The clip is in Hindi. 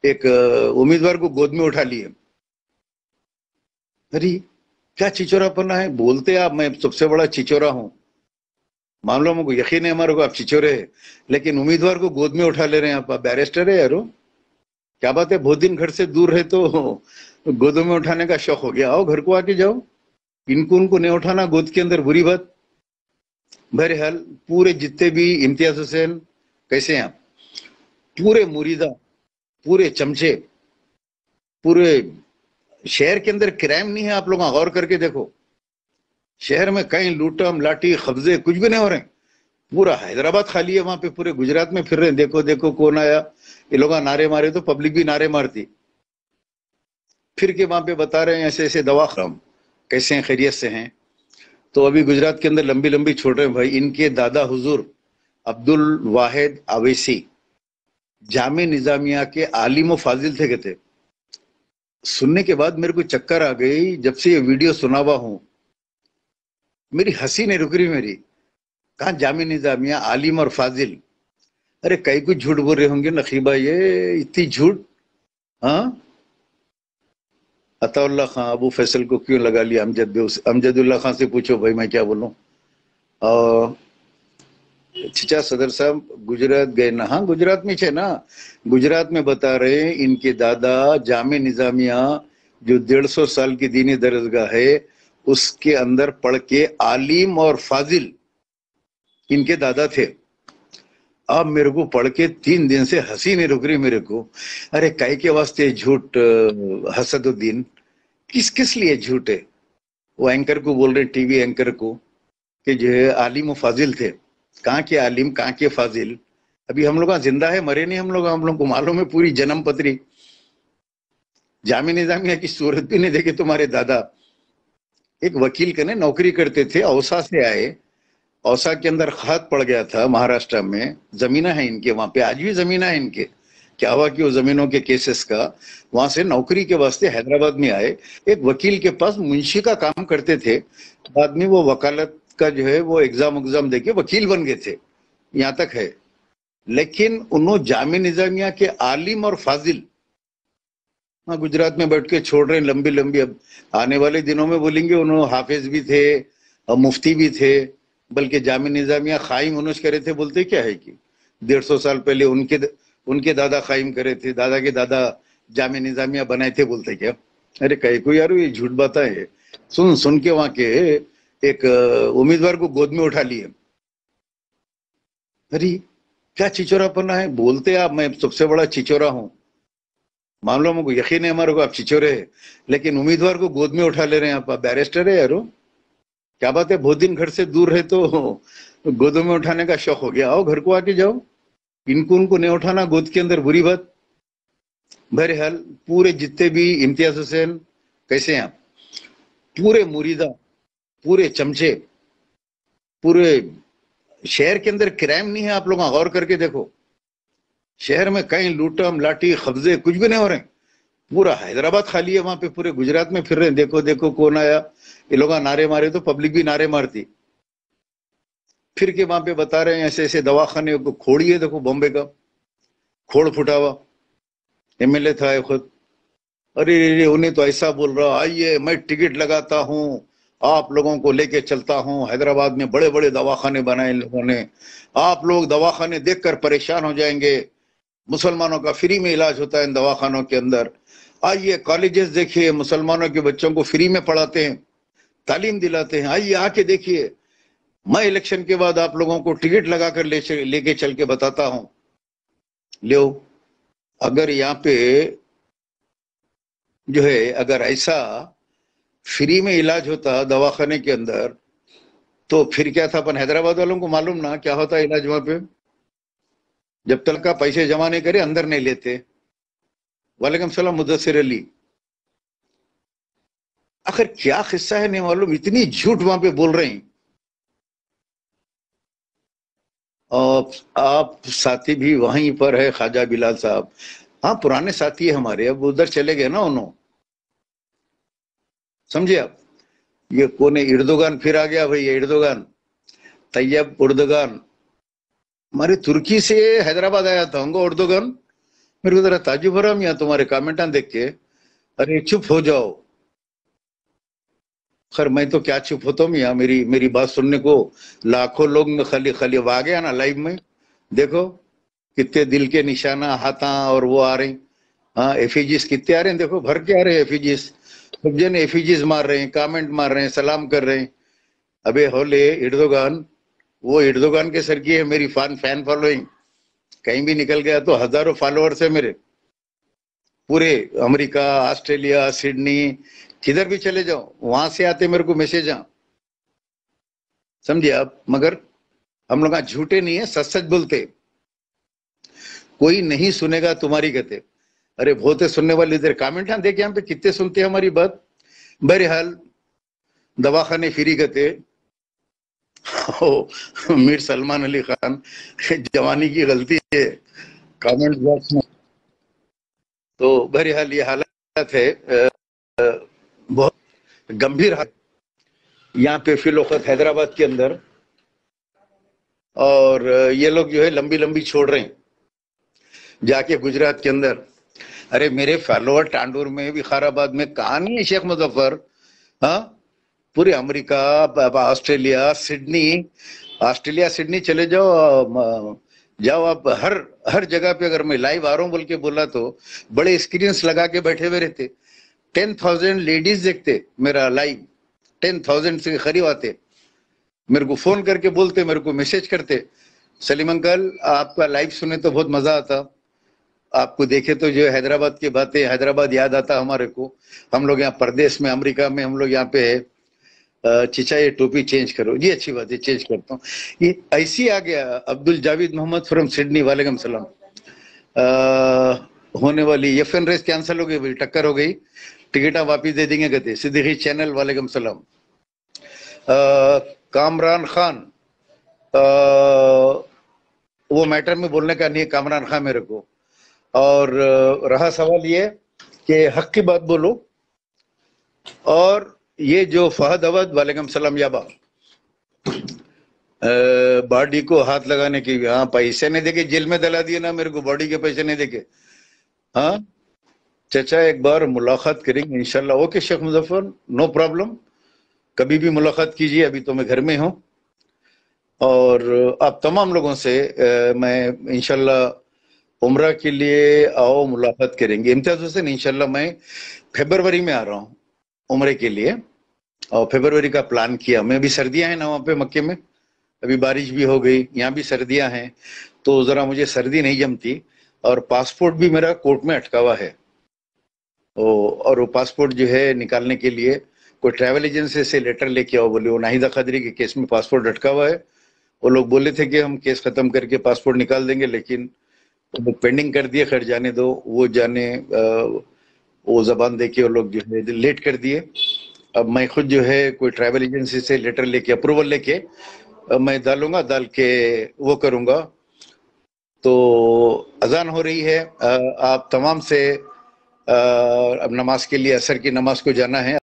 एक उम्मीदवार को गोद में उठा लिए। अरे क्या चिचोरापना है, बोलते आप मैं सबसे बड़ा चिचोरा हूं, मान लो हमको यकीन है हमारे को आप चिचोरे है, लेकिन उम्मीदवार को गोद में उठा ले रहे हैं आप बैरिस्टर है यारो, क्या बात है, बहुत दिन घर से दूर रहे तो गोदों में उठाने का शौक हो गया, आओ घर को आके जाओ, इनको उनको नहीं उठाना गोद के अंदर, बुरी बात। बहरहाल पूरे जितने भी इम्तियाज हुसैन कैसे हैं आप, पूरे मुरीदा, पूरे चमचे, पूरे शहर के अंदर क्राइम नहीं है, आप लोग गौर करके देखो, शहर में कहीं लूटम लाठी कब्जे कुछ भी नहीं हो रहे, पूरा हैदराबाद खाली है, वहां पे पूरे गुजरात में फिर रहे हैं, देखो देखो कौन आया, ये लोग नारे मारे तो पब्लिक भी नारे मारती, फिर के वहां पे बता रहे हैं ऐसे ऐसे दवा खराम, कैसे हैं, खैरियत से हैं। तो अभी गुजरात के अंदर लंबी लंबी छोड़ रहे हैं भाई, इनके दादा हुजूर अब्दुल वाहिद अवैसी जामे निजामिया के आलिम व फाजिल थे, कहते। सुनने के बाद मेरे को चक्कर आ गई, जब से ये वीडियो सुना हुआ हूं मेरी हंसी नहीं रुक रही मेरी, कहा जामे निजामिया आलिम और फाजिल, अरे कई कुछ झूठ बोल रहे होंगे नकीबा, ये इतनी झूठ। हाँ, अताउल्लाह खान अबू फैसल को क्यों लगा लिया, अमजदुल्लाह खान से पूछो भाई, मैं क्या बोलूं। और चिचा सदर साहब गुजरात गए ना, हाँ गुजरात में छे ना, गुजरात में बता रहे हैं इनके दादा जामे निजामिया जो 150 साल की दीनी दरसगाह है उसके अंदर पढ़ के आलिम और फाजिल इनके दादा थे। अब मेरे को पढ़ के 3 दिन से हंसी नहीं रुक रही मेरे को, अरे काहे के वास्ते झूठ हसदुद्दीन, किस किस लिए झूठ है। वो एंकर को बोल रहे, टीवी एंकर को, कि जो है आलिम और फाजिल थे, कहाँ के आलिम कहाँ के फाजिल, अभी हम लोग जिंदा है, मरे नहीं हम लोग को मालूम है पूरी जन्म पत्री, जामे निजामिया की सूरत भी नहीं देखे तुम्हारे दादा। एक वकील के ने नौकरी करते थे, औसा से आए, औसा के अंदर खत पड़ गया था महाराष्ट्र में, जमीना है इनके वहां पे, आज भी जमीना है इनके, क्या हुआ कि वो जमीनों के केसेस का, वहां से नौकरी के वास्ते हैदराबाद में आए, एक वकील के पास मुंशी का काम करते थे, बाद में वो वकालत का जो है वो एग्जाम देके वकील बन गए थे, यहाँ तक है। लेकिन उन्होंने जामे निजामिया के आलिम और फाजिल हाँ गुजरात में बैठ के छोड़ रहे हैं लंबी लंबी, अब आने वाले दिनों में बोलेंगे उन्होंने हाफिज भी थे और मुफ्ती भी थे, बल्कि जामे निजामिया खाइम उन्होंने करे थे, बोलते क्या है कि 150 साल पहले उनके दादा खाइम करे थे, दादा के दादा जामे निजामिया बनाए थे, बोलते क्या। अरे कहीं को यार ये झूठ बात है, सुन सुन के वहां के एक उम्मीदवार को गोद में उठा लिए। अरे क्या चिचोरापना है, बोलते आप मैं सबसे बड़ा चिचोरा हूं, मान लो हमको यकीन है हमारे को आप चिचोरे है, लेकिन उम्मीदवार को गोद में उठा ले रहे हैं आप बैरिस्टर है यारो, क्या बात है, बहुत दिन घर से दूर रहे तो गोदों में उठाने का शौक हो गया, आओ घर को आके जाओ, इनको उनको नहीं उठाना गोद के अंदर, बुरी बात। बहरहाल पूरे जितने भी इम्तियाज हुसैन कैसे हैं आप, पूरे मुरीदा, पूरे चमचे, पूरे शहर के अंदर क्राइम नहीं है, आप लोग गौर करके देखो, शहर में कहीं लूटम लाठी कब्जे कुछ भी नहीं हो रहे, पूरा हैदराबाद खाली है, वहां पे पूरे गुजरात में फिर रहे हैं, देखो देखो कौन आया, ये लोग नारे मारे तो पब्लिक भी नारे मारती, फिर के वहां पे बता रहे हैं ऐसे ऐसे दवाखाने को, खोड़ी है देखो बॉम्बे का खोड़ फुटा हुआ, एमएलए था खुद, अरे उन्हें तो ऐसा बोल रहा, आइए मैं टिकट लगाता हूं, आप लोगों को लेके चलता हूं, हैदराबाद में बड़े बड़े दवाखाने बनाए इन लोगों ने, आप लोग दवाखाने देखकर परेशान हो जाएंगे, मुसलमानों का फ्री में इलाज होता है इन दवाखानों के अंदर, आइए कॉलेजेस देखिए, मुसलमानों के बच्चों को फ्री में पढ़ाते हैं, तालीम दिलाते हैं, आइए आके देखिए, मैं इलेक्शन के बाद आप लोगों को टिकट लगाकर लेके चल के बताता हूं। लो, अगर यहाँ पे जो है अगर ऐसा फ्री में इलाज होता दवाखाने के अंदर, तो फिर क्या था, अपन हैदराबाद वालों को मालूम ना क्या होता इलाज वहां पे, जब तक का पैसे जमा नहीं करे अंदर नहीं लेते। वालेकुम सलाम मुदस्सिर अली, आखिर क्या किस्सा है नहीं मालूम, इतनी झूठ वहां पे बोल रहे हैं। आप साथी भी वहीं पर है ख्वाजा बिलाल साहब, हाँ पुराने साथी है हमारे, अब उधर चले गए ना उन्होंने, समझे आप। ये कौन है, इर्दोगान फिर आ गया भाई, इर्दोगान तैयब उर्दोगान, हमारे तुर्की से हैदराबाद आया था उनको उर्दोगान, मेरे को जरा ताजुब हो रहा मियाँ तुम्हारे कमेंट देख के। अरे चुप हो जाओ। खैर मैं तो क्या चुप होता हूँ मियाँ, मेरी मेरी बात सुनने को लाखों लोग खाली खाली आ गया ना लाइव में। देखो कितने दिल के निशाना हाथा और वो आ रहे हैं। हाँ एफिजीज कितने आ रहे हैं, देखो भर के आ रहे हैं एफिजीज। सब जन एफिजीज मार रहे हैं, कमेंट मार रहे हैं, सलाम कर रहे हैं। अबे होले इर्दोगान, वो इर्दोगान के सर की है मेरी फैन फॉलोइंग। कहीं भी निकल गया तो हजारों फॉलोअर्स है मेरे, पूरे अमेरिका, ऑस्ट्रेलिया, सिडनी, किधर भी चले जाओ वहां से आते मेरे को मैसेज। समझिए आप। मगर हम लोग झूठे नहीं है, सच सच बोलते। कोई नहीं सुनेगा तुम्हारी कहते। अरे बहुत है सुनने वाले, इधर कमेंट देखे यहाँ पे कितने सुनते हैं हमारी बात। बहरहाल दवाखाने फ्री कहते। मीर सलमान अली खान, जवानी की गलती है कमेंट बॉक्स में। तो बहरहाल ये हालत है, बहुत गंभीर हालत यहाँ पे फिलौकत हैदराबाद के अंदर। और ये लोग जो है लंबी लंबी छोड़ रहे हैं जाके गुजरात के अंदर। अरे मेरे फॉलोअर टांडूर में, विकाराबाद में, कहा नहीं है शेख मुजफ्फर। हाँ पूरे America, Australia, Sydney, Australia Sydney चले जाओ, जाओ आप। हर हर जगह पे अगर मैं लाइव आ रहा हूँ बोल के बोला तो बड़े स्क्रीन लगा के बैठे हुए रहते। 10,000 लेडीज देखते मेरा लाइव, 10,000 से करीब आते। मेरे को फोन करके बोलते, मेरे को मैसेज करते, सलीम अंकल आपका लाइव सुने तो बहुत मजा आता, आपको देखे तो जो हैदराबाद की बातें, हैदराबाद याद आता हमारे को। हम लोग यहाँ परदेश में, अमेरिका में, हम लोग यहाँ पे है। चिचा ये टोपी चेंज करो जी, अच्छी बात है चेंज करता हूँ। ये ऐसी आ गया। अब्दुल जावेद मोहम्मद फ्रॉम सिडनी, वालेकुम सलाम। होने वाली एफएन रेस कैंसिल हो गई भाई, टक्कर हो गई, टिकट वापिस दे देंगे कहते। सिद्दीकी चैनल, वालेकुम सलाम। कामरान खान, वो मैटर में बोलने का नहीं है कामरान खान मेरे को। और रहा सवाल ये कि हक की बात बोलो। और ये जो फहद अवध, वालेकुम सलाम याबा, बॉडी को हाथ लगाने की, हाँ पैसे नहीं देके जेल में दला दिए ना मेरे को, बॉडी के पैसे नहीं देके। हाँ चचा एक बार मुलाकात करेंगे इंशाल्लाह। Okay Sheikh Muzaffar, no problem, कभी भी मुलाकात कीजिए, अभी तो मैं घर में हूँ। और आप तमाम लोगों से मैं इंशाल्लाह उम्रा के लिए आओ, मुलाकात करेंगे। इम्तियाज हुसैन इंशाल्लाह मैं फरवरी में आ रहा हूँ उम्रे के लिए, और फरवरी का प्लान किया मैं। अभी सर्दियां हैं ना वहाँ पे मक्के में, अभी बारिश भी हो गई, यहाँ भी सर्दियां हैं, तो जरा मुझे सर्दी नहीं जमती। और पासपोर्ट भी मेरा कोर्ट में अटका हुआ है। और वो पासपोर्ट जो है निकालने के लिए कोई ट्रैवल एजेंसी से लेटर लेके आओ बोले। वो नाहिदा खदरी के केस में पासपोर्ट अटका हुआ है। वो लोग बोले थे कि हम केस खत्म करके पासपोर्ट निकाल देंगे, लेकिन वो पेंडिंग कर दिए। खैर जाने दो, वो जाने, वो जबान दे के वो लोग जो है लेट कर दिए। अब मैं खुद जो है कोई ट्रैवल एजेंसी से लेटर लेके, अप्रूवल लेके मैं डालूंगा, डाल के वो करूंगा। तो अजान हो रही है, आप तमाम से अब नमाज के लिए, असर की नमाज को जाना है।